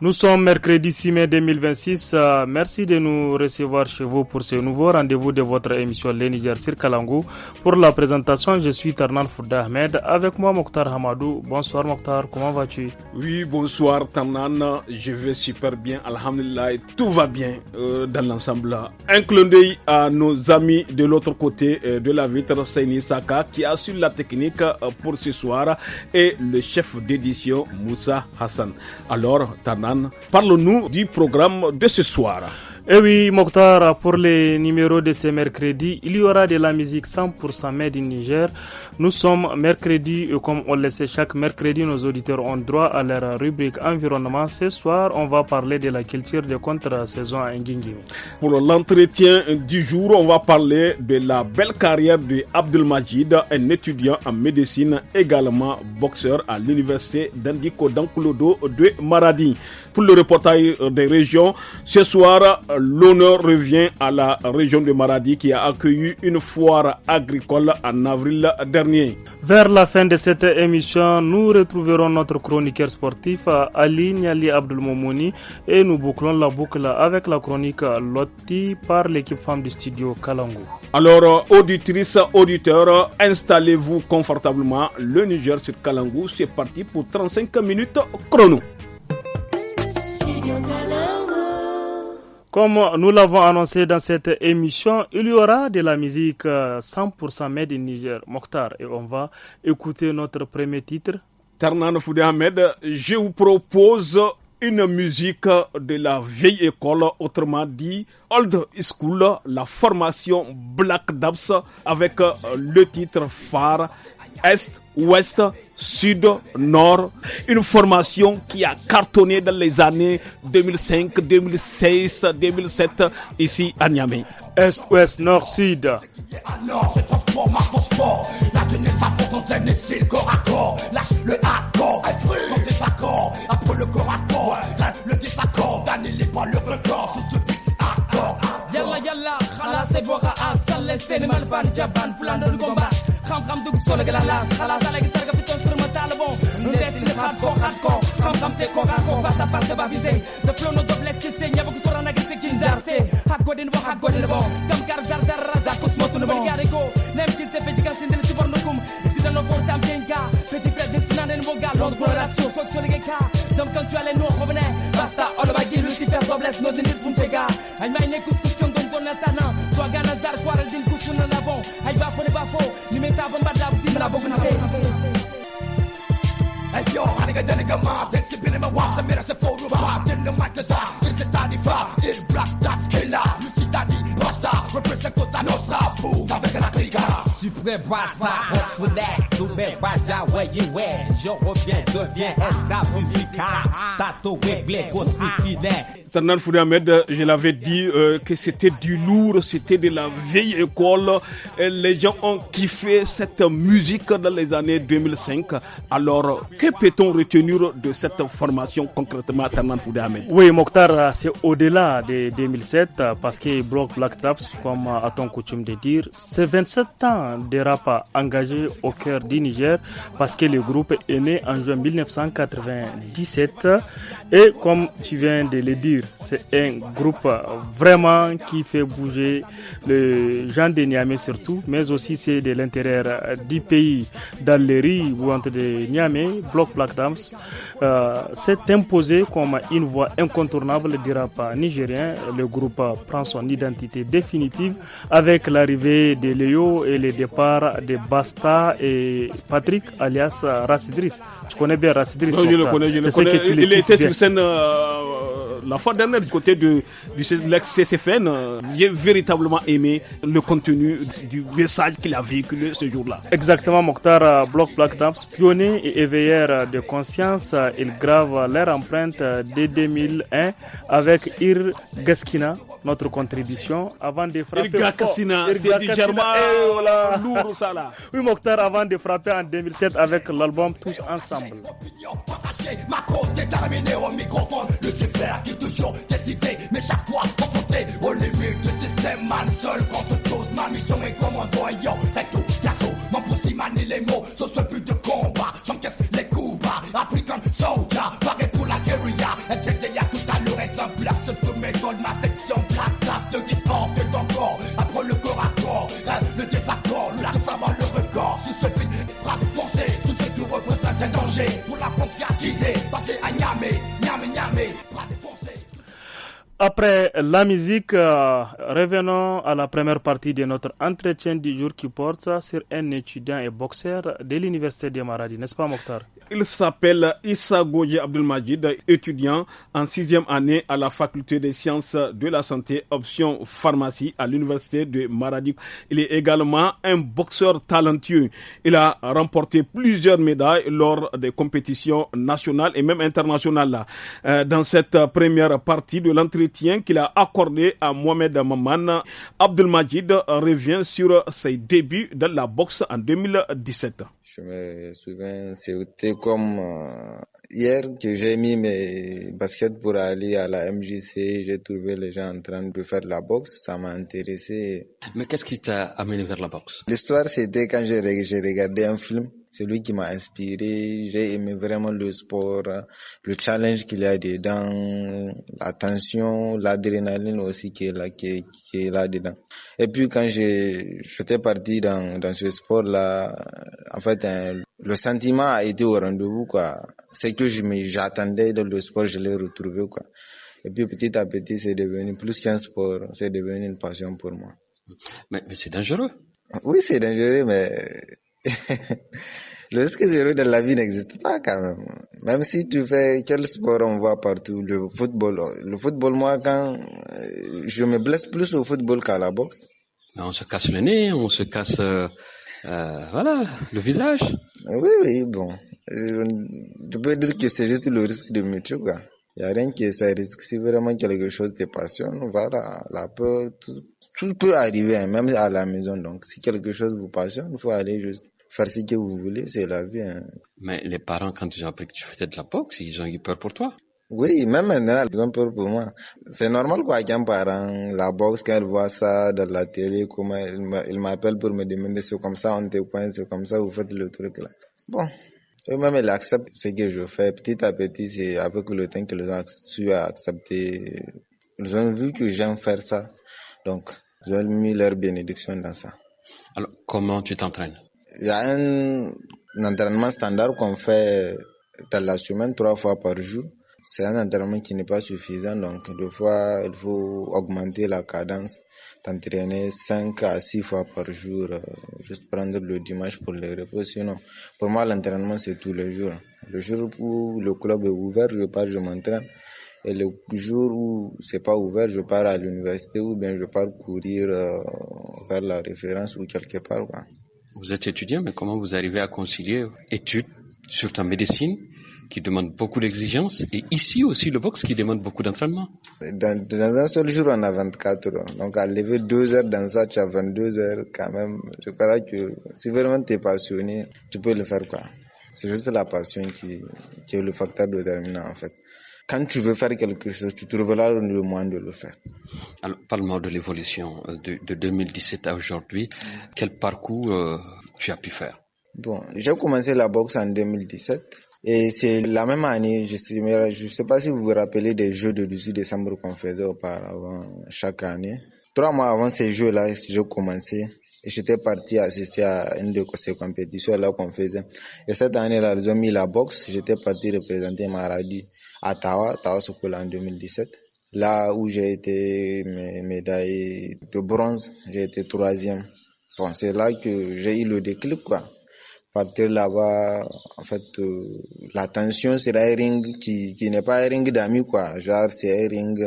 Nous sommes mercredi 6 mai 2026. Merci de nous recevoir chez vous pour ce nouveau rendez-vous de votre émission Les Niger sur Kalangou. Pour la présentation, je suis Tarnan Fouda Ahmed. Avec moi, Mokhtar Hamadou. Bonsoir Mokhtar, comment vas-tu? Oui, bonsoir Tarnan. Je vais super bien, alhamdulillah. Tout va bien dans l'ensemble. Un clin d'œil à nos amis de l'autre côté de la vitre, Seyni Saka, qui assure la technique pour ce soir, et le chef d'édition, Moussa Hassan. Alors, Tarnan, parle-nous du programme de ce soir. Eh oui, Mokhtar, pour les numéros de ce mercredi, il y aura de la musique 100% made in Niger. Nous sommes mercredi et comme on le sait, chaque mercredi, nos auditeurs ont droit à leur rubrique environnement. Ce soir, on va parler de la culture de contre-saison à Ngingimi. Pour l'entretien du jour, on va parler de la belle carrière de Abdelmajid, un étudiant en médecine, également boxeur à l'université d'Andiko Dankulodo de Maradi. Pour le reportage des régions, ce soir, l'honneur revient à la région de Maradi qui a accueilli une foire agricole en avril dernier. Vers la fin de cette émission, nous retrouverons notre chroniqueur sportif Ali Niali Abdelmoumouni et nous bouclons la boucle avec la chronique Lotti par l'équipe femme du studio Kalangou. Alors, auditrices, auditeurs, installez-vous confortablement. Le Niger sur Kalangou, c'est parti pour 35 minutes chrono. Comme nous l'avons annoncé dans cette émission, il y aura de la musique 100% made in Niger, Mokhtar, et on va écouter notre premier titre. Tarnan Foudé Ahmed, je vous propose une musique de la vieille école, autrement dit Old School, la formation Black Dabs, avec le titre phare Est, Ouest, Sud, Nord, une formation qui a cartonné dans les années 2005, 2016, 2007 ici à Niamey. Est, Ouest, Nord, Sud. Alors c'est transforme ma phosphore. La jeunesse affronte dans un style corps à corps. Lâche le hardcore, quand t'es d'accord. Après le corps à corps, le désaccord. D'annuler pas le record sous ce but hardcore. Yalla yalla, khalas e boka asal le senimal ban jaban plan de gomba. Kham dug solo galas, khalas ala gi sarga piton sur mon talbon. Nous destin hardcore. Kham te ko face à face ba visé. De flow no double qui se nya beaucoup sorana gi sekin zarse. Hak godin bo. Kam kar zar raza kusmotu no bon. Garego, nem til se pedikan sindel si bornukum. Si dans nos portam tenga, petit frère de sinan en vogal, l'autre relation, soit sur les cas. Comme quand tu allais nous revenir, basta, all ba gi Lucifer doblesse no dinit pour pega. Ay may ne kus sana so gana zar kwaral din kusuna la bon ay ba fo ni meta bon badla sim la bokuna se ay yo haniga deniga ma texi bin ma wasa mera se fo ruba in the mic is it's a tiny far it black that killer lucitadi basta represent Costa Nostra pour avec la clica Suprême basta hot for that to be baja where you wear je reviens deviens esta musica tato weble aussi fidèle. Tarnan Foudé Ahmed, je l'avais dit que c'était du lourd, c'était de la vieille école. Et les gens ont kiffé cette musique dans les années 2005. Alors, que peut-on retenir de cette formation concrètement, Tarnan Foudé Ahmed? Oui, Mokhtar, c'est au-delà de 2007 parce que Bloc Black Taps, comme a-t-on coutume de dire, c'est 27 ans de rap engagé au cœur du Niger parce que le groupe est né en juin 1997 et comme tu viens de le dire, c'est un groupe vraiment qui fait bouger les gens de Niamey surtout, mais aussi c'est de l'intérieur du pays. Dans les rues ou entre de Niamey, Bloc Black Dance s'est imposé comme une voix incontournable du rap nigérien. Le groupe prend son identité définitive avec l'arrivée de Léo et le départ de Basta et Patrick alias Rassidris. Tu connais bien Rassidris? Je le connais. Il était sur scène la fois dernière du côté de l'ex-CCFN. J'ai véritablement aimé le contenu du message qu'il a véhiculé ce jour-là. Exactement, Mokhtar. Bloc Black Dance, pionnier et éveilleur de conscience, ils gravent leur empreinte dès 2001 avec Ir Gaskina, notre contribution, avant de frapper. Ir Gaskina, c'est du germain lourd ça là. Oui, Mokhtar, avant de frapper en 2007 avec l'album Tous Ensemble. Ma cause déterminée au microphone, le super qui toujours décidé, mais chaque fois confronté aux limites du système, man seul contre tous. Ma mission est commando ayant fait tout, l'assaut, mon poussi manie les mots, sur ce but de combat, j'encaisse les coups bas, African soldier, pareil pour la guérilla, etc. Après la musique, revenons à la première partie de notre entretien du jour qui porte sur un étudiant et boxeur de l'université de Maradi, n'est-ce pas Mokhtar? Il s'appelle Issa Goye Abdelmajid, étudiant en 6e année à la faculté des sciences de la santé, option pharmacie à l'université de Maradi. Il est également un boxeur talentueux. Il a remporté plusieurs médailles lors des compétitions nationales et même internationales. Dans cette première partie de l'entretien qu'il a accordé à Mohamed Maman, Abdelmajid revient sur ses débuts dans la boxe en 2017. Je me souviens, c'était comme hier que j'ai mis mes baskets pour aller à la MJC. J'ai trouvé les gens en train de faire de la boxe. Ça m'a intéressé. Mais qu'est-ce qui t'a amené vers la boxe? L'histoire, c'était quand j'ai regardé un film. C'est lui qui m'a inspiré. J'ai aimé vraiment le sport, le challenge qu'il y a dedans, la tension, l'adrénaline aussi qui est là dedans. Et puis quand j'étais parti dans ce sport-là, en fait, le sentiment a été au rendez-vous, quoi. C'est que j'attendais dans le sport, je l'ai retrouvé, quoi. Et puis petit à petit, c'est devenu plus qu'un sport, c'est devenu une passion pour moi. Mais c'est dangereux. Oui, c'est dangereux, mais le risque zéro de la vie n'existe pas quand même. Même si tu fais quel sport on voit partout, le football, moi, quand je me blesse plus au football qu'à la boxe. On se casse le nez, on se casse le visage. Oui, bon. Je peux dire que c'est juste le risque de me tuer, quoi. Il n'y a rien qui est sans risque. Si vraiment quelque chose te passionne, voilà, la peur, tout peut arriver, hein, même à la maison. Donc, si quelque chose vous passionne, il faut aller juste faire ce que vous voulez, c'est la vie. Hein. Mais les parents, quand ils ont appris que tu faisais de la boxe, ils ont eu peur pour toi. Oui, même maintenant, ils ont peur pour moi. C'est normal quoi qu'un parent, la boxe, quand elle voit ça dans la télé, comment il m'appelle pour me demander c'est comme ça, on te pointe, c'est comme ça, vous faites le truc là. Bon. Eux-mêmes, ils acceptent ce que je fais. Petit à petit, c'est avec le temps qu'ils ont su accepter. Ils ont vu que j'aime faire ça. Donc, ils ont mis leur bénédiction dans ça. Alors, comment tu t'entraînes? Il y a un entraînement standard qu'on fait dans la semaine, 3 fois par jour. C'est un entraînement qui n'est pas suffisant. Donc, des fois, il faut augmenter la cadence. T'entraîner 5 à 6 fois par jour, juste prendre le dimanche pour le repos. Sinon, pour moi, l'entraînement, c'est tous les jours. Le jour où le club est ouvert, je pars, je m'entraîne. Et le jour où c'est pas ouvert, je pars à l'université ou bien je pars courir vers la référence ou quelque part, quoi. Vous êtes étudiant, mais comment vous arrivez à concilier études, surtout en médecine, qui demande beaucoup d'exigences, et ici aussi le boxe qui demande beaucoup d'entraînement? Dans un seul jour, on a 24 heures. Donc, à lever 2 heures dans ça, tu as 22 heures quand même. Je crois que si vraiment tu es passionné, tu peux le faire, quoi. C'est juste la passion qui est le facteur déterminant, en fait. Quand tu veux faire quelque chose, tu trouveras le moyen de le faire. Alors, parle-moi de l'évolution de 2017 à aujourd'hui. Quel parcours tu as pu faire? Bon, j'ai commencé la boxe en 2017. Et c'est la même année, je sais pas si vous vous rappelez des jeux de 18 décembre qu'on faisait auparavant chaque année. 3 mois avant ces jeux-là, j'ai commencé. Et j'étais parti assister à une de ces compétitions-là qu'on faisait. Et cette année-là, ils ont mis la boxe. J'étais parti représenter Maradi à Tawa Sokola en 2017. Là où j'ai été médaillé de bronze, j'ai été 3e. Bon, c'est là que j'ai eu le déclic, quoi. Partir là-bas, en fait, la tension sera un ring qui n'est pas un ring d'amis, quoi. Genre, c'est un ring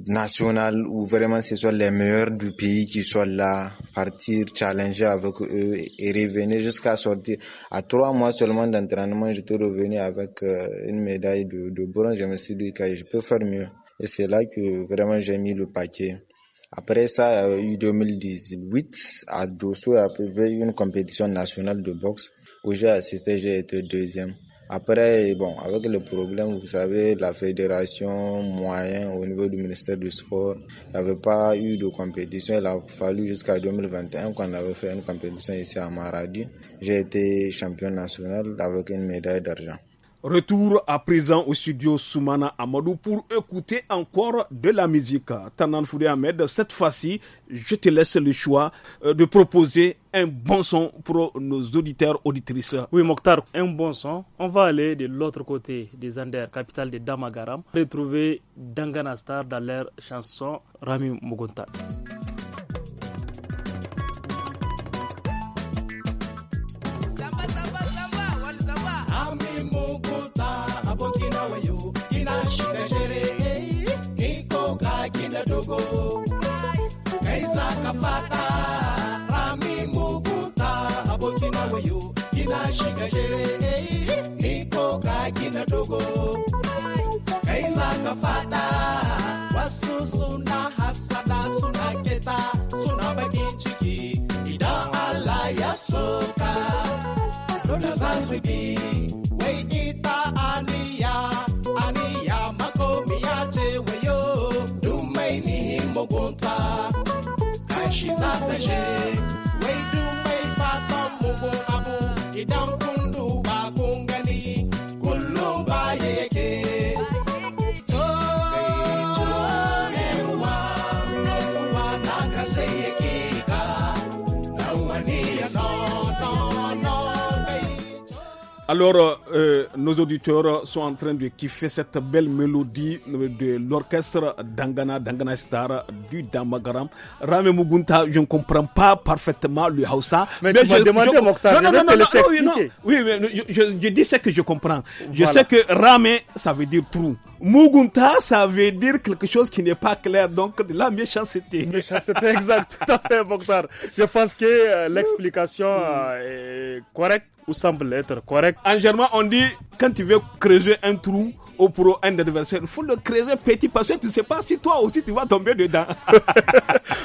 national où vraiment ce sont les meilleurs du pays qui sont là, partir, challenger avec eux et revenir jusqu'à sortir. À 3 mois seulement d'entraînement, j'étais revenu avec une médaille de bronze. Je me suis dit que je peux faire mieux. Et c'est là que vraiment j'ai mis le paquet. Après ça, il y a eu 2018, à Dosso, il y avait une compétition nationale de boxe où j'ai assisté, j'ai été 2e. Après, bon, avec le problème, vous savez, la fédération moyen au niveau du ministère du Sport, il n'y avait pas eu de compétition. Il a fallu jusqu'à 2021 qu'on avait fait une compétition ici à Maradi. J'ai été champion national avec une médaille d'argent. Retour à présent au studio Soumana Amadou pour écouter encore de la musique. Tanan Foudé Ahmed, cette fois-ci, je te laisse le choix de proposer un bon son pour nos auditeurs, auditrices. Oui, Mokhtar, un bon son. On va aller de l'autre côté des Anders, capitale de Damagaram, retrouver Dangana Star dans leur chanson Rami Mugunta. Dogo Kaisa kafata Rami Muguta Abokina wayo Kina shikajere Niko ka kina dogo Kaisa kafata Wasu suna hasada suna keta Suna bakin ciki Idan Allah ya soka Dole za su bi Wai ita aniya makomiya ce wayo Mugunta kashi za ta je wai duk mai fatan mugun abu idan kun duba kun gani kullum baya yake na ka sai yake ka na wani ya Alors, nos auditeurs sont en train de kiffer cette belle mélodie de l'orchestre Dangana Star du Damagaram. Rame Mugunta, je ne comprends pas parfaitement le Hausa. Mais tu m'as demandé, Mokhtar, je vais te laisser expliquer. Oui, mais je dis ce que je comprends. Je sais que Rame, ça veut dire trou. Mugunta, ça veut dire quelque chose qui n'est pas clair. Donc, de la méchanceté. Méchanceté, exact. Tout à fait, Mokhtar. Je pense que l'explication est correcte ou semble être correcte. En germain, on dit, quand tu veux creuser un trou pour un adversaire, il faut le creuser petit parce que tu ne sais pas si toi aussi tu vas tomber dedans.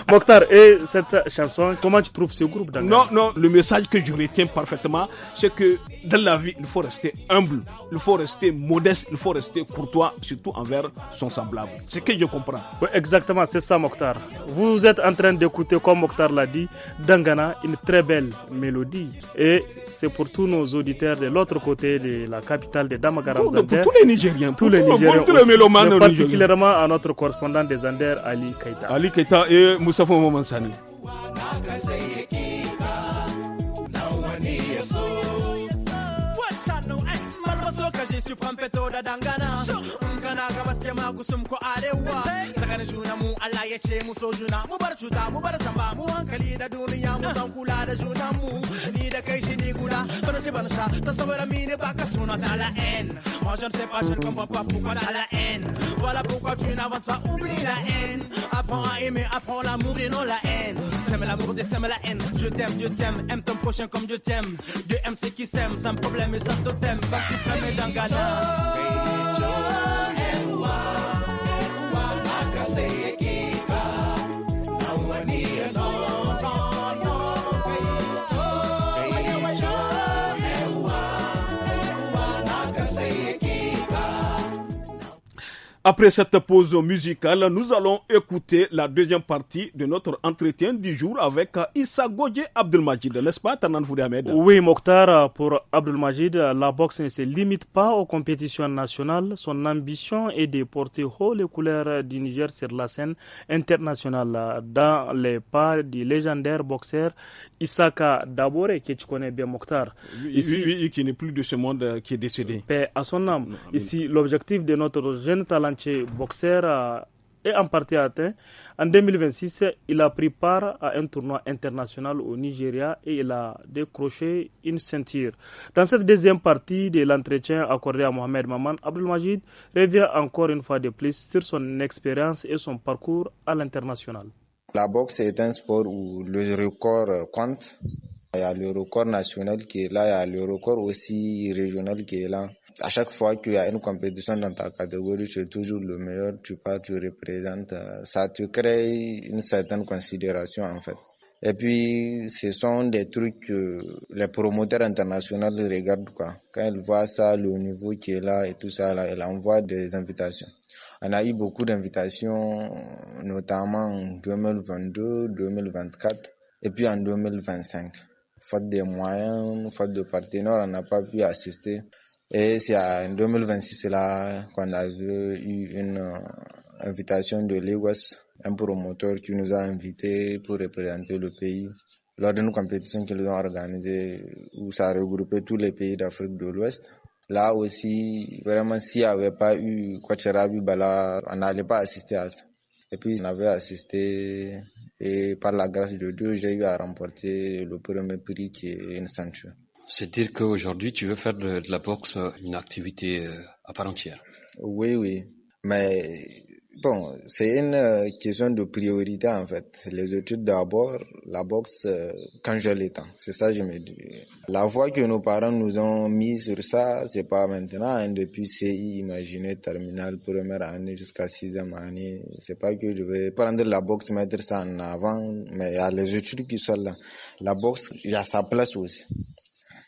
Mokhtar, et cette chanson, comment tu trouves ce groupe Dangana? Non, le message que je retiens parfaitement, c'est que dans la vie, il faut rester humble, il faut rester modeste, il faut rester courtois, surtout envers son semblable. C'est ce que je comprends. Oui, exactement, c'est ça, Mokhtar. Vous êtes en train d'écouter, comme Mokhtar l'a dit, Dangana, une très belle mélodie. Et c'est pour tous nos auditeurs de l'autre côté de la capitale de Damagaram. Pour tous les Nigériens. Tous les Nigériens aussi, mais particulièrement à notre correspondant des Anders, Ali Keita. Ali Keita et Moussa Momansani. Je suis Pampeto da Dangana Kana gabas yamma gusum ko arewa Tsakanin juna mu Allah ya ce mu so juna Mu bar cuta mu bar samba mu hankali da duniya mu san kula da junan mu Ni da kai shi ni guda bana ce bana sha ta saboda mi ne baka suna ta la haine Moi je ne sais pas, je ne comprends pas pourquoi t'as la haine Voilà pourquoi tu n'avances pas, oublie la haine Apprends à aimer, apprends l'amour et non la haine Sème l'amour, sème la haine Je t'aime, Dieu t'aime, aime ton prochain comme Dieu t'aime Dieu aime ceux qui s'aiment, sans problème et sans totem Sans qui t'aime et Dangana Après cette pause musicale, nous allons écouter la deuxième partie de notre entretien du jour avec Issa Godje Abdelmajid, n'est-ce pas, Tanan Foudé Ahmed? Oui, Mokhtar, pour Abdelmajid, la boxe ne se limite pas aux compétitions nationales. Son ambition est de porter haut les couleurs du Niger sur la scène internationale. Dans les pas du légendaire boxeur Issaka Dabore, que tu connais bien, Mokhtar. Oui, qui n'est plus de ce monde, qui est décédé. Paix à son âme. Ici, l'objectif de notre jeune talent boxeur est en partie atteint. En 2026, il a pris part à un tournoi international au Nigeria et il a décroché une ceinture. Dans cette deuxième partie de l'entretien accordé à Mohamed Maman, Abdelmajid revient encore une fois de plus sur son expérience et son parcours à l'international. La boxe est un sport où le record compte. Il y a le record national qui est là, il y a le record aussi régional qui est là. À chaque fois qu'il y a une compétition dans ta catégorie, tu es toujours le meilleur, tu pars, tu représentes. Ça te crée une certaine considération en fait. Et puis, ce sont des trucs que les promoteurs internationaux regardent quoi. Quand ils voient ça, le niveau qui est là et tout ça, là, ils envoient des invitations. On a eu beaucoup d'invitations, notamment en 2022, 2024 et puis en 2025. Faute des moyens, faute de partenaires, on n'a pas pu assister. Et c'est en 2026 là qu'on a eu une invitation de Lagos, un promoteur qui nous a invités pour représenter le pays lors d'une compétition qu'ils ont organisée où ça regroupait tous les pays d'Afrique de l'Ouest. Là aussi, vraiment, s'il n'y avait pas eu Coach Rabi Bala, on n'allait pas assister à ça. Et puis, on avait assisté et par la grâce de Dieu, j'ai eu à remporter le premier prix qui est une ceinture. C'est dire qu'aujourd'hui, tu veux faire de la boxe une activité à part entière. Oui. Mais bon, c'est une question de priorité en fait. Les études d'abord, la boxe quand j'ai le temps. C'est ça que je me dis. La voie que nos parents nous ont mis sur ça, c'est pas maintenant. Depuis CI, imaginez, terminale, première année jusqu'à 6e année. C'est pas que je vais prendre la boxe, mettre ça en avant, mais il y a les études qui sont là. La boxe, il y a sa place aussi.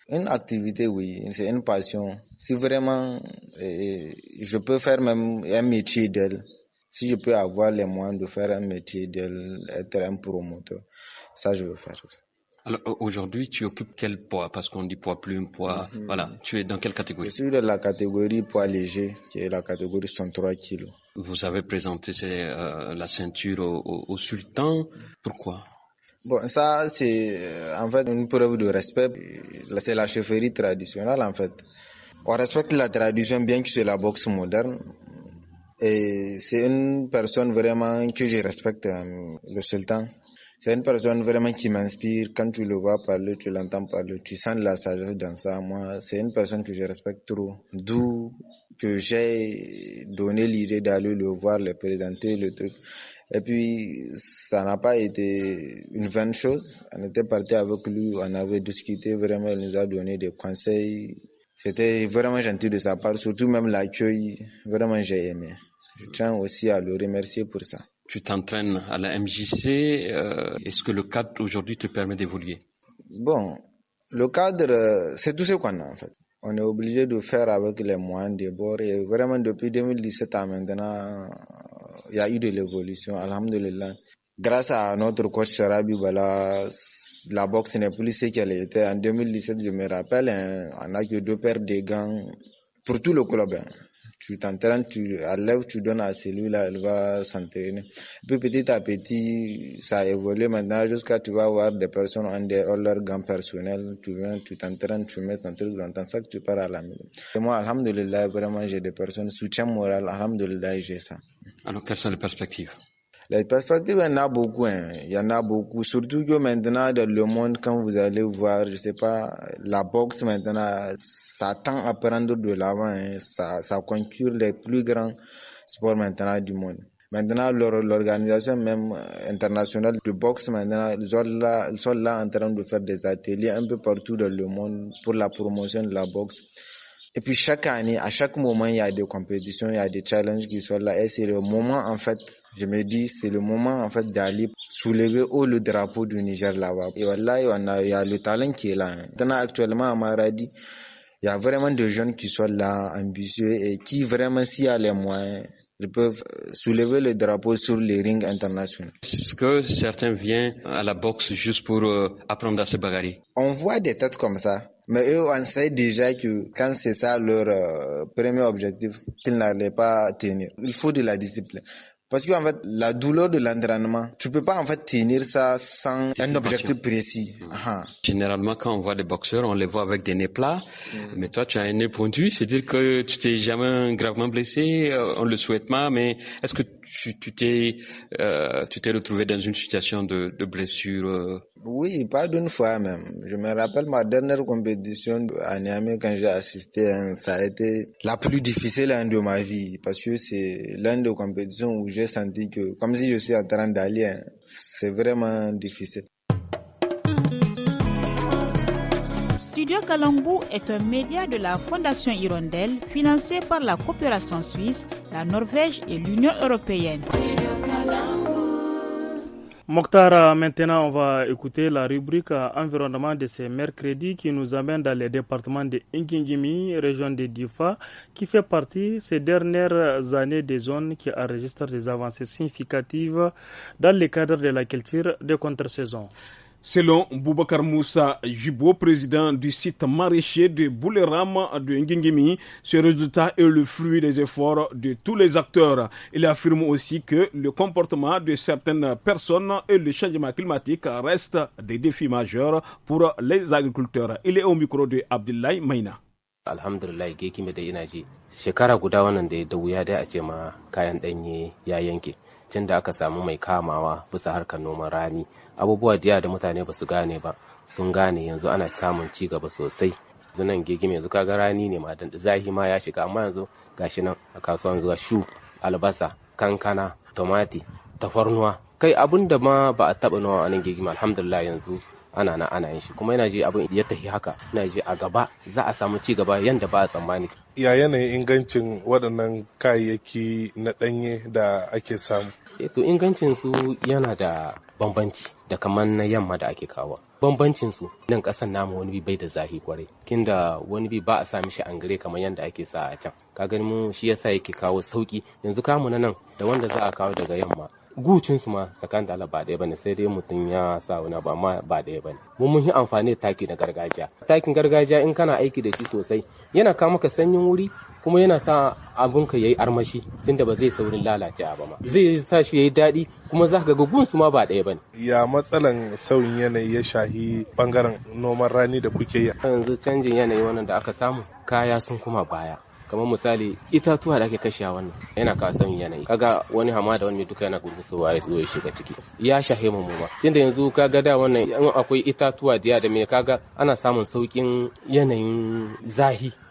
Une activité, oui, c'est une passion. Si vraiment je peux faire même un métier d'elle, si je peux avoir les moyens de faire un métier d'elle, être un promoteur, ça je veux faire. Alors aujourd'hui, tu occupes quel poids? Parce qu'on dit poids plume, poids... Voilà, tu es dans quelle catégorie? Je suis de la catégorie poids léger, qui est la catégorie 103 kilos. Vous avez présenté la ceinture au sultan. Pourquoi? Bon, ça, c'est en fait une preuve de respect. C'est la chefferie traditionnelle, en fait. On respecte la tradition, bien que c'est la boxe moderne. Et c'est une personne vraiment que je respecte, le sultan. C'est une personne vraiment qui m'inspire. Quand tu le vois parler, tu l'entends parler, tu sens de la sagesse dans ça. Moi, c'est une personne que je respecte trop. D'où que j'ai donné l'idée d'aller le voir, le présenter, le truc. Et puis, ça n'a pas été une vaine chose. On était parti avec lui, on avait discuté, vraiment, il nous a donné des conseils. C'était vraiment gentil de sa part, surtout même l'accueil, vraiment j'ai aimé. Je tiens aussi à le remercier pour ça. Tu t'entraînes à la MJC, est-ce que le cadre aujourd'hui te permet d'évoluer? Bon, le cadre, c'est tout ce qu'on a en fait. On est obligé de faire avec les moyens de bord et vraiment depuis 2017 à maintenant, il y a eu de l'évolution, alhamdulillah. Grâce à notre coach Rabi Bala, la boxe n'est plus ce qu'elle était. En 2017, je me rappelle, on n'a que 2 paires de gants pour tout le club. Tu t'entraînes, tu enlèves, tu donnes à celui-là, elle va s'entraîner. Puis petit à petit, ça a évolué maintenant jusqu'à tu vas voir des personnes ont leurs gants personnels, tu viens, tu t'entraînes, tu mets ton truc dans ton sac, tu pars à la maison. Et moi, alhamdulillah, vraiment, j'ai des personnes, soutien moral, alhamdulillah, j'ai ça. Alors, quelles sont les perspectives? Les perspectives, il y en a beaucoup, Il y en a beaucoup. Surtout que maintenant, dans le monde, quand vous allez voir, je sais pas, la boxe maintenant, ça tend à prendre de l'avant, Ça concurre les plus grands sports maintenant du monde. Maintenant, l'organisation même internationale de boxe, maintenant, ils sont là en train de faire des ateliers un peu partout dans le monde pour la promotion de la boxe. Et puis chaque année, à chaque moment, il y a des compétitions, il y a des challenges qui sont là. Et c'est le moment, en fait, je me dis, c'est le moment, en fait, d'aller soulever haut le drapeau du Niger là-bas. Et voilà, il y a le talent qui est là. Maintenant, actuellement, à Maradi, il y a vraiment des jeunes qui sont là, ambitieux, et qui vraiment, s'il y a les moyens, ils peuvent soulever le drapeau sur les rings internationaux. Est-ce que certains viennent à la boxe juste pour apprendre à se bagarrer? On voit des têtes comme ça. Mais eux, on sait déjà que quand c'est ça leur premier objectif, qu'ils n'allaient pas tenir. Il faut de la discipline. Parce qu'en fait, la douleur de l'entraînement, tu peux pas en fait tenir ça sans un objectif précis. Généralement, quand on voit des boxeurs, on les voit avec des nez plats. Mais toi, tu as un nez pointu, c'est-à-dire que tu t'es jamais gravement blessé. On le souhaite pas, mais est-ce que tu t'es retrouvé dans une situation de blessure? Oui, pas d'une fois même. Je me rappelle ma dernière compétition à Niamey quand j'ai assisté, ça a été la plus difficile de ma vie parce que c'est l'une des compétitions où j'ai senti que, comme si je suis en train d'aller, c'est vraiment difficile. Studio Kalangu est un média de la Fondation Hirondelle financé par la coopération suisse, la Norvège et l'Union européenne. Mokhtar, maintenant on va écouter la rubrique environnement de ce mercredi qui nous amène dans le département de Ngingimi, région de Difa, qui fait partie ces dernières années des zones qui enregistrent des avancées significatives dans le cadre de la culture de contre-saison. Selon Boubacar Moussa Jibo, président du site maraîcher de Bouleram de Ngingimi, ce résultat est le fruit des efforts de tous les acteurs. Il affirme aussi que le comportement de certaines personnes et le changement climatique restent des défis majeurs pour les agriculteurs. Il est au micro de Abdoulaye Maina. Alhamdulillah Ngingimi da ina ji shekara guda wannan da wuya dai a ce ma kayan danye ya yanke. Tun da aka samu mai kamawa bisa harkar noman rani abubuwa da mutane ba su gane ba sun gane yanzu ana samun ci gaba sosai. Yanzu nan Ngingimi yanzu kaga rani ne ma dan zahi ma ya shiga amma yanzu gashi nan a kasuwan zuwa shu albasa kankana tomati tafarnuwa kai abun da ma ba a taba nawa a nan Ngingimi alhamdulillah yanzu ana yin shi kuma yana ji abin ya tafi haka ina ji a gaba za a samu ci gaba yanda ba a tsammani. Ya yanayin ingancin waɗannan kayayyaki na ɗanye da ake samu? To ingancin su yana da bambanci da kamar na yamma da ake kawo. Bambancin su nan ƙasan namu wani bi bai da zahi kwarai. Kinda wani bi ba a sa mishi angare kamar yanda ake sa a can. Ka gani mu shi yasa yake kawo sauki. Yanzu kamu na nan da wanda za a kawo daga yamma. Gucin su ma sakan da Allah ba ɗaya bane sai dai mutum ya sa wani ba amma ba ɗaya bane. Mun yi amfani da taki na gargajiya. Takin gargajiya in kana aiki da shi sosai yana kawo maka sanyin wuri kuma yana sa abunka yayi armashi tunda ba zai saurin lalacewa ba ma. Zai sa shi yayi daɗi kuma za ka ga gun su ma ba ɗaya bane. Ya matsalan sauyin yanayi ya shahi bangaren noman rani da kuke yi? Yanzu canjin yanayi wannan da aka samu kaya sun kuma baya. Kamar misali itatuwa da ake kashewa wannan yana kawo sauyin yanayi kaga wani hamada wani duka yana gurgusowa ya zo ya shiga ciki ya shahe mu ma tunda yanzu kaga da wannan in akwai itatuwa da me kaga ana samun saukin yanayin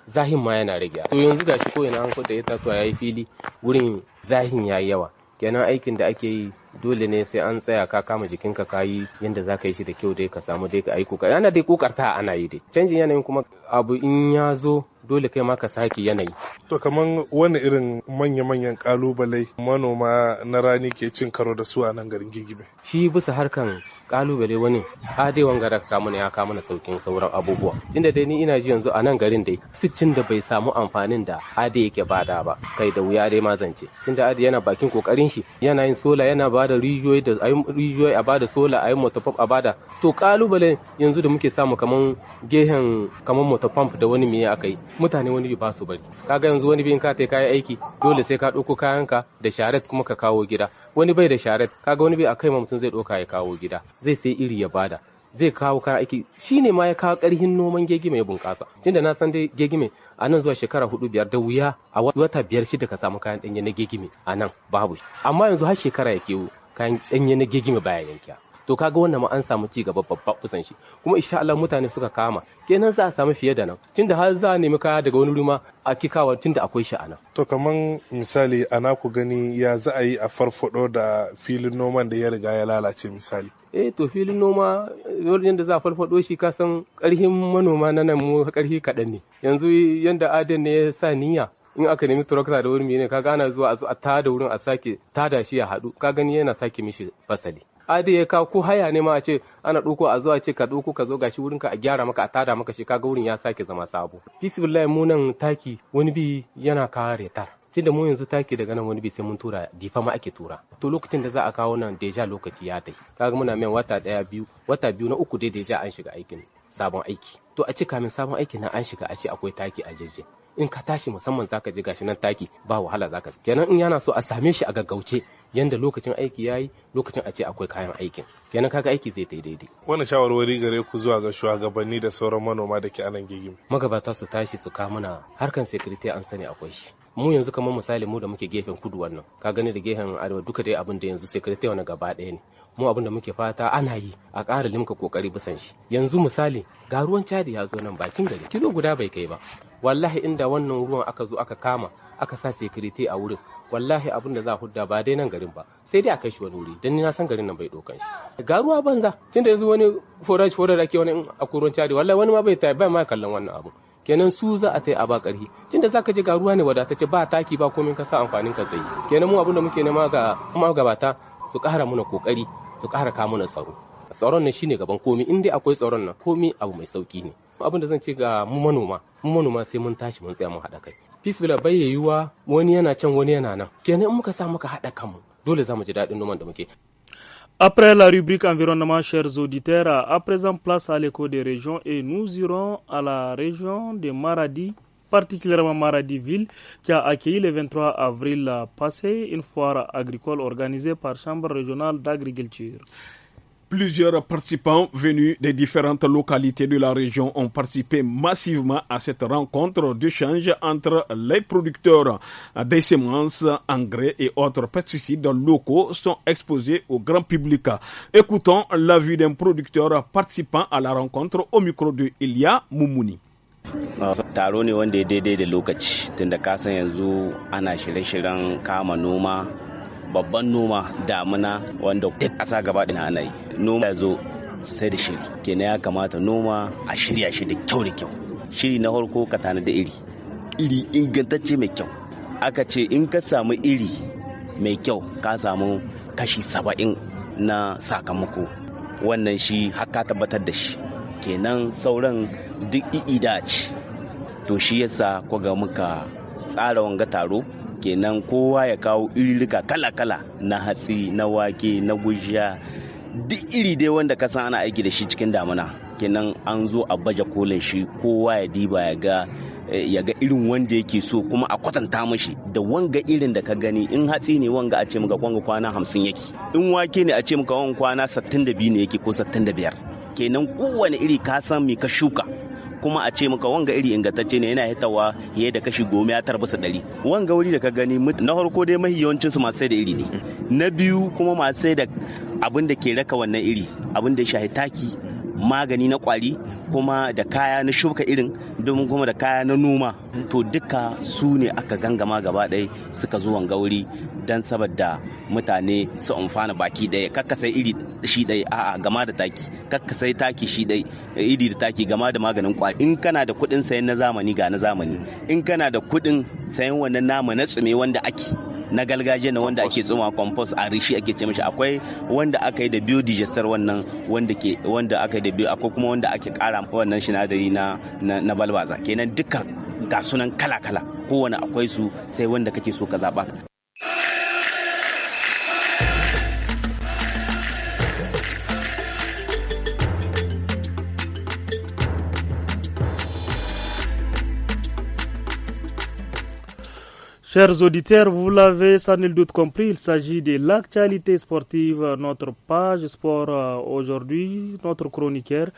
zahin ma yana rage to yanzu gashi ko ina an da itatuwa yayi fili wurin zahin yayi yawa kenan aikin da ake yi dole ne sai an tsaya ka kama jikinka ka yi yadda za ka yi shi da kyau dai ka samu dai ka yi kokari ana dai kokarta ana yi dai canjin yanayin kuma abu in ya zo dole kai ma ka sake yanayi. To kaman wani irin manya-manyan kalubale manoma na rani ke cin karo da su a nan garin Ngingimi? Shi bisa harkan kalubale wani adewan gara ka mana ya kawo mana saukin sauran abubuwa. Tunda dai ni ina ji yanzu a nan garin dai sicin da bai samu amfanin da ade yake bada ba kai da wuya dai ma zance. Tunda ade yana bakin kokarin shi yana yin sola yana bada rijiyoyi da rijiyoyi a bada sola a yi motopop a bada. To kalubale yanzu da muke samu kaman gehen kaman motopump da wani me aka yi mutane wani bi ba su bari kaga yanzu wani bin ka tai kayan aiki dole sai ka ɗauko kayanka da sharet kuma ka kawo gida wani bai da sharet kaga wani bi akai ma mutum zai ɗauka ya kawo gida zai sai iri ya bada zai kawo kayan aiki shine ma ya kawo ƙarhin noman Ngingimi ya bunƙasa tunda na san dai Ngingimi a nan zuwa shekara 4-5 da wuya a wata 5-6 ka samu kayan ɗanye na Ngingimi a nan babu amma yanzu har shekara ya kewo kayan ɗanye na Ngingimi baya yankiya. To kaga wannan ma an samu ci gaba babba kusan shi kuma insha Allah mutane suka kama kenan za a samu fiye da nan tunda har za a nemi kaya daga wani ruma a kikawa tunda akwai shi a nan. To kaman misali ana ku gani ya za a yi a farfado da filin noman da ya riga ya lalace misali. To filin noma yadda za a farfado shi ka san karhin manoma na nan mu karhi kaɗan ne yanzu yanda adan ne ya sa niyya in aka nemi tractor da wurin ne kaga ana zuwa a tada wurin a sake tada shi ya haɗu ka gani yana sake mishi fasali. Ade ya kawo ko haya ne ma a ce ana ɗauko a zo a ce ka ɗauko ka zo gashi wurinka a gyara maka a tada maka shi kaga wurin ya sake zama sabo. Bismillah mu nan taki wani bi yana kawo retar. Tunda mu yanzu taki daga nan wani bi sai mun tura difa ma ake tura. To lokacin da za a kawo nan deja lokaci ya tafi. Kaga muna mai wata biyu na uku dai deja an shiga aikin sabon aiki. To a ce kamin sabon aikin nan an shiga a ce akwai taki a jeje. In ka tashi musamman zaka ji gashi nan taki ba wahala zaka kenan in yana so a same shi a gaggauce yanda lokacin aiki yayi lokacin a ce akwai kayan aikin kenan kaga aiki zai ta daidai. Wani shawarwari gare ku zuwa ga shugabanni da sauran manoma da ke anan Ngingimi? Magabata su tashi su kawo mana harkan security an sani akwai shi. Mu yanzu kamar misali mu da muke gefen kudu wannan ka gani da gefen arewa duka dai abin da yanzu security wani gaba ɗaya ne. Mu abin da muke fata ana yi a ƙara limka kokari bisan shi. Yanzu misali ga ruwan Chadi ya zo nan bakin gari kilo guda bai kai ba. Wallahi inda wannan ruwan aka zo aka kama aka sa security a wurin wallahi abin da za a hudda ba dai nan garin ba sai dai a kai shi wani wuri dan ni na san garin nan bai dokan shi ga ruwa banza tunda yanzu wani forage ake wani a kuron Chadi wallahi wani ma bai ma kallon wannan abu kenan su za a tai a ba karhi tunda zaka je ga ruwa ne wadatacce ba taki ba komai ka sa amfanin ka zai kenan mu abin da muke nema ga kuma gabata su ƙara muna kokari su ƙara ka muna tsaron nan shine gaban komai in dai akwai tsaron nan komai abu mai sauki ne abin da zan ce ga mu manoma sai mun tashi mun tsaya mun haɗa kai fisbila bai yiwuwa wani yana can wani yana nan kenan in muka sa muka haɗa kanmu dole za mu ji daɗin noman da muke. Après la rubrique environnement, chers auditeurs, à présent place à l'écho des régions et nous irons à la région de Maradi, particulièrement Maradi-Ville, qui a accueilli le 23 avril passé une foire agricole organisée par Chambre régionale d'agriculture. Plusieurs participants venus des différentes localités de la région ont participé massivement à cette rencontre d'échange entre les producteurs des semences, engrais et autres pesticides locaux sont exposés au grand public. Écoutons l'avis d'un producteur participant à la rencontre au micro de Ilia Moumouni. Taro ne wanda ya daidai da lokaci tunda kasan yanzu ana shirye-shiryen kama noma, babban noma damuna wanda duk ƙasa gaba ɗaya ana yi. Noma ya zo sosai da shiri, kenan ya kamata noma a shirya shi da kyau. Shiri na farko ka tanada iri ingantacce mai kyau. Aka ce in ka samu iri mai kyau ka samu kashi 70 na sakamako, wannan shi haka tabbatar da shi. Kenan sauran duk i'ida ce. To shi yasa ga muka tsara wanga taro, kenan kowa ya kawo iririka kala-kala na hatsi, na wake, na gujiya, duk iri dai wanda ka san ana aiki da shi cikin damuna. Kenan an zo a baje kolin shi, kowa ya diba ya ga irin wanda yake so, kuma a kwatanta mashi da wanga irin da ka gani. In hatsi ne wanga a ce muka wanga kwana 50 yake, in wake ne a ce muka wanga kwana 62 ne yake ko 65. Kenan kowane iri ka san me ka shuka, kuma a ce maka wanga iri ingantacce ne yana hitawa fiye da kashi 10% wanga wuri da ka gani. Na farko dai mahi yawancin su masu sai da iri ne, na biyu kuma masu sai da abin da ke raka wannan iri, abin da ya shahi taki, magani na kwari, kuma da kaya na shuka irin, domin kuma da kaya na noma. To duka su ne aka gangama gaba ɗaya suka zo wanga wuri don saboda mutane su amfana baki ɗaya. Kakka sai iri shi ɗaya, a'a gama da taki. Kakka sai taki shi ɗaya, iri da taki gama da maganin kwari. In kana da kuɗin sayan na zamani ga na zamani, in kana da kuɗin sayan wannan nama na tsume wanda ake na gargajiya na wanda ake tsuma compost a rishi ake ce mishi, akwai wanda aka yi da biodigester wannan wanda aka yi da bio, akwai kuma wanda ake kara wannan sinadari na balbaza. Kenan duka ga sunan kala-kala, kowane akwai su, sai wanda kake so ka zaba. Chers auditeurs, vous l'avez sans nul doute compris, il s'agit de l'actualité sportive, notre page sport aujourd'hui, notre chroniqueur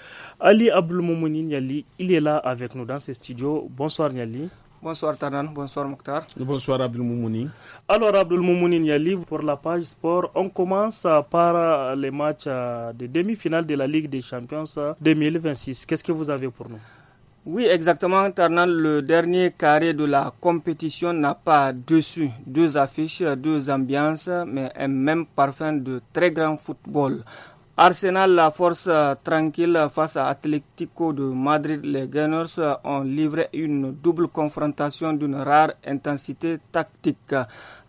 Ali Abdelmoumouni Niali, il est là avec nous dans ce studio. Bonsoir Niali. Bonsoir Tanan, bonsoir Mokhtar. Bonsoir Abdelmoumouni. Alors Abdelmoumouni Niali, pour la page sport, on commence par les matchs de demi-finale de la Ligue des Champions 2026. Qu'est-ce que vous avez pour nous? Oui, exactement, Tarnan. Le dernier carré de la compétition n'a pas déçu. 2 affiches, 2 ambiances, mais un même parfum de très grand football. Arsenal, la force tranquille face à Atlético de Madrid. Les Gunners ont livré une double confrontation d'une rare intensité tactique.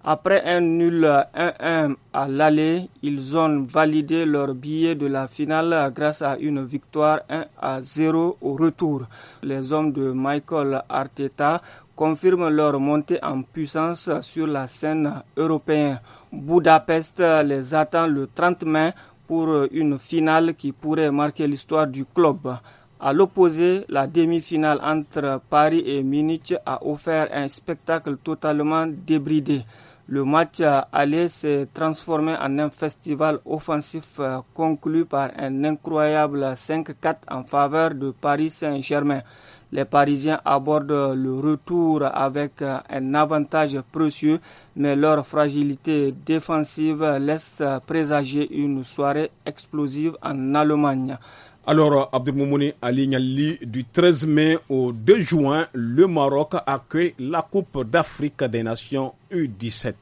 Après un nul 1-1 à l'aller, ils ont validé leur billet de la finale grâce à une victoire 1-0 au retour. Les hommes de Michael Arteta confirment leur montée en puissance sur la scène européenne. Budapest les attend le 30 mai pour une finale qui pourrait marquer l'histoire du club. À l'opposé, la demi-finale entre Paris et Munich a offert un spectacle totalement débridé. Le match aller s'est transformé en un festival offensif conclu par un incroyable 5-4 en faveur de Paris Saint-Germain. Les Parisiens abordent le retour avec un avantage précieux, mais leur fragilité défensive laisse présager une soirée explosive en Allemagne. Alors, Abdelmoumouni Ali Niali, du 13 mai au 2 juin, le Maroc accueille la Coupe d'Afrique des Nations U17.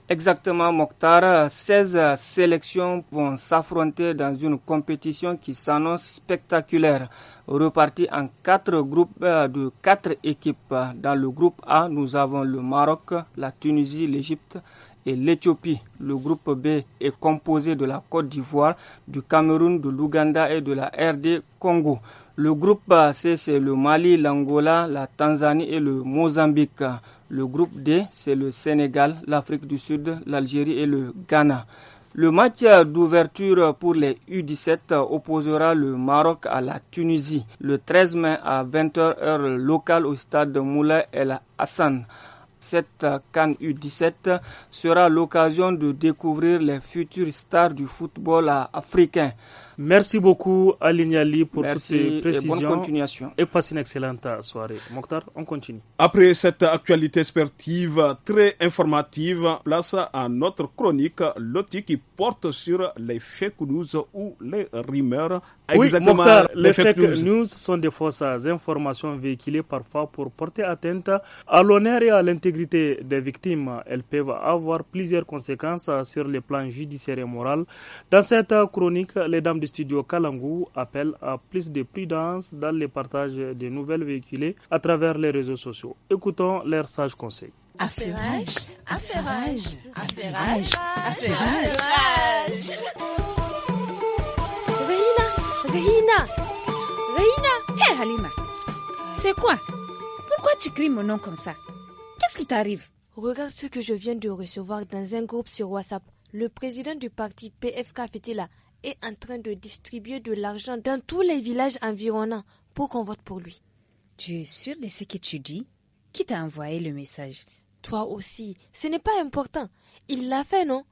Exactement, Mokhtar. 16 sélections vont s'affronter dans une compétition qui s'annonce spectaculaire. Repartie en 4 groupes de 4 équipes. Dans le groupe A, nous avons le Maroc, la Tunisie, l'Égypte et l'Éthiopie. Le groupe B est composé de la Côte d'Ivoire, du Cameroun, de l'Ouganda et de la RD Congo. Le groupe C, c'est le Mali, l'Angola, la Tanzanie et le Mozambique. Le groupe D, c'est le Sénégal, l'Afrique du Sud, l'Algérie et le Ghana. Le match d'ouverture pour les U17 opposera le Maroc à la Tunisie le 13 mai à 20h heure locale au stade Moulay El Hassan. Cette CAN U17 sera l'occasion de découvrir les futures stars du football africain. Merci beaucoup Ali Niali pour toutes ces Et précisions. bonne continuation. Et passe une excellente soirée. Mokhtar, on continue. Après cette actualité sportive très informative, place à notre chronique Loti qui porte sur les fake news ou les rumeurs. Oui, Exactement, Mokhtar, les fake news sont des fausses informations véhiculées parfois pour porter atteinte à l'honneur et à l'intégrité des victimes. Elles peuvent avoir plusieurs conséquences sur les plans judiciaires et moraux. Dans cette chronique, les dames du studio Kalangu appellent à plus de prudence dans le partage des nouvelles véhiculées à travers les réseaux sociaux. Écoutons leurs sages conseils. Affairage, affairage, affairage, affairage. Rahina, hé Halima, c'est quoi? Pourquoi tu cries mon nom comme ça? Qu'est-ce qui t'arrive? Regarde ce que je viens de recevoir dans un groupe sur WhatsApp. Le président du parti PFK Fetila est en train de distribuer de l'argent dans tous les villages environnants pour qu'on vote pour lui. Tu es sûr de ce que tu dis? Qui t'a envoyé le message? Toi aussi, ce n'est pas important. Il l'a fait, non?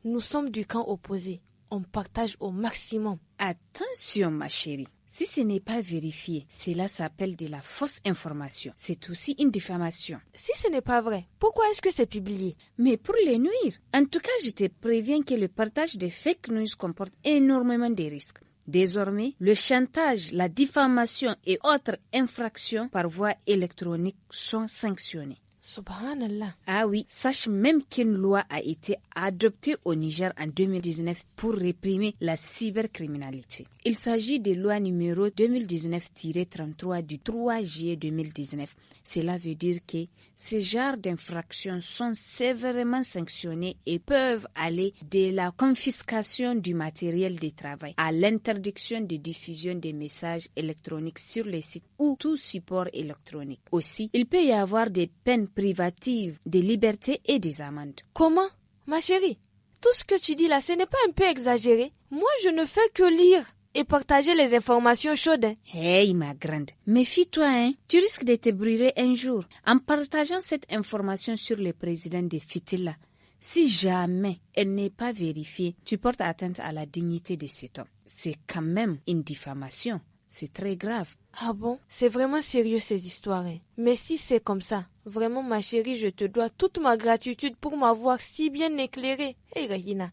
Nous sommes du camp opposé. On partage au maximum. Attention, ma chérie. Si ce n'est pas vérifié, cela s'appelle de la fausse information. C'est aussi une diffamation. Si ce n'est pas vrai, pourquoi est-ce que c'est publié? Mais pour les nuire. En tout cas, je te préviens que le partage des fake news comporte énormément de risques. Désormais, le chantage, la diffamation et autres infractions par voie électronique sont sanctionnées. Subhanallah. Ah oui, sache même qu'une loi a été adoptée au Niger en 2019 pour réprimer la cybercriminalité. Il s'agit de loi numéro 2019-33 du 3 juillet 2019. Cela veut dire que ce genre d'infractions sont sévèrement sanctionnées et peuvent aller de la confiscation du matériel de travail à l'interdiction de diffusion des messages électroniques sur les sites ou tout support électronique. Aussi, il peut y avoir des peines privatives de liberté et des amendes. Comment? Ma chérie, tout ce que tu dis là, ce n'est pas un peu exagéré? Moi, je ne fais que lire et partager les informations chaudes. Hey, ma grande, méfie-toi, hein. Tu risques de te brûler un jour en partageant cette information sur le président de Fitila. Si jamais elle n'est pas vérifiée, tu portes atteinte à la dignité de cet homme. C'est quand même une diffamation. C'est très grave. Ah bon? C'est vraiment sérieux ces histoires, hein. Mais si c'est comme ça, vraiment ma chérie, je te dois toute ma gratitude pour m'avoir si bien éclairée. Hey Rahina.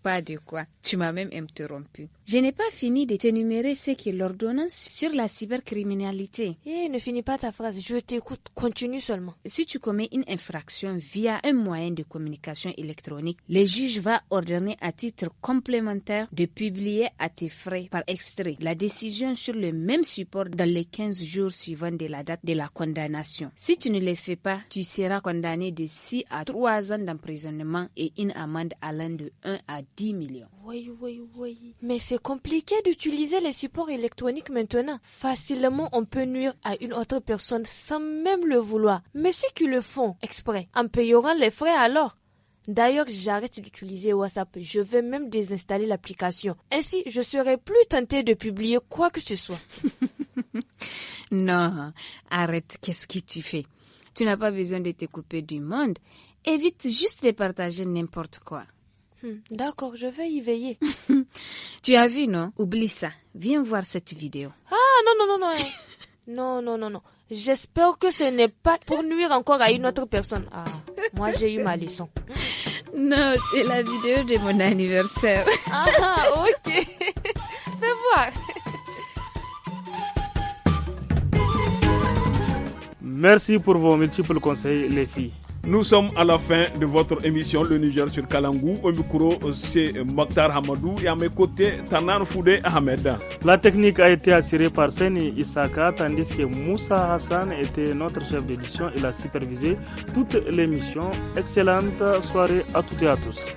Pas de quoi. Tu m'as même interrompu. Je n'ai pas fini de t'énumérer ce qu'est l'ordonnance sur la cybercriminalité. Ne finis pas ta phrase, je t'écoute. Continue seulement. Si tu commets une infraction via un moyen de communication électronique, le juge va ordonner à titre complémentaire de publier à tes frais par extrait la décision sur le même support dans les 15 jours suivants de la date de la condamnation. Si tu ne le fais pas, tu seras condamné de 6 à 3 ans d'emprisonnement et une amende allant de 1 à 10 millions. Oui. Mais c'est compliqué d'utiliser les supports électroniques maintenant. Facilement, on peut nuire à une autre personne sans même le vouloir. Mais ceux qui le font exprès, en payant les frais alors. D'ailleurs, j'arrête d'utiliser WhatsApp. Je vais même désinstaller l'application. Ainsi, je serai plus tentée de publier quoi que ce soit. Non, arrête. Qu'est-ce que tu fais? Tu n'as pas besoin de te couper du monde. Évite juste de partager n'importe quoi. D'accord, je vais y veiller. Tu as vu, non? Oublie ça. Viens voir cette vidéo. Ah, non. J'espère que ce n'est pas pour nuire encore à une autre personne. Ah, moi j'ai eu ma leçon. Non, c'est la vidéo de mon anniversaire. Ah, ok. Fais voir. Merci pour vos multiples conseils, les filles. Nous sommes à la fin de votre émission Le Niger sur Kalangou. Au micro, c'est Mokhtar Hamadou et à mes côtés, Tanan Foudé Ahmed. La technique a été assurée par Seni Isaka, tandis que Moussa Hassan était notre chef d'édition. Il a supervisé toute l'émission. Excellente soirée à toutes et à tous.